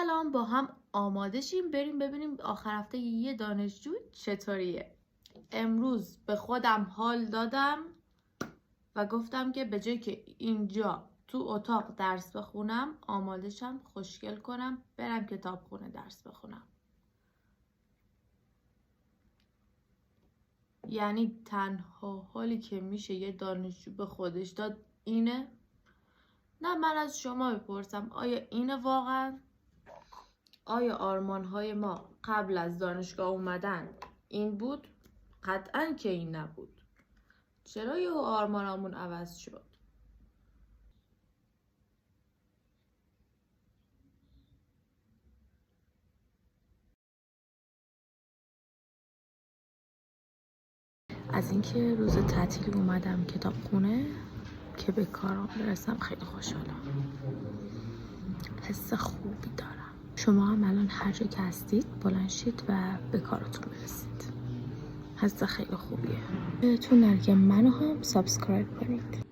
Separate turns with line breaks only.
الان با هم آماده شیم بریم ببینیم آخر هفته یه دانشجو چطوریه. امروز به خودم حال دادم و گفتم که به جای که اینجا تو اتاق درس بخونم آماده شم خوشگل کنم برم کتابخونه درس بخونم. یعنی تنها حالی که میشه یه دانشجو به خودش داد اینه. نه من از شما بپرسم آیا اینه واقعا؟ آیا آرمانهای ما قبل از دانشگاه اومدن این بود؟ قطعاً که این نبود. چرا یه آرمانمون عوض شد؟ از اینکه روز تعطیلی اومدم کتابخونه که به کارم برسم خیلی خوشحالم. حس خوبی دارم. شما هم الان هر جا که هستید بلند شید و به کارتون برسید. حس خیلی خوبیه. بهتون نرگه منو هم سابسکرایب کنید.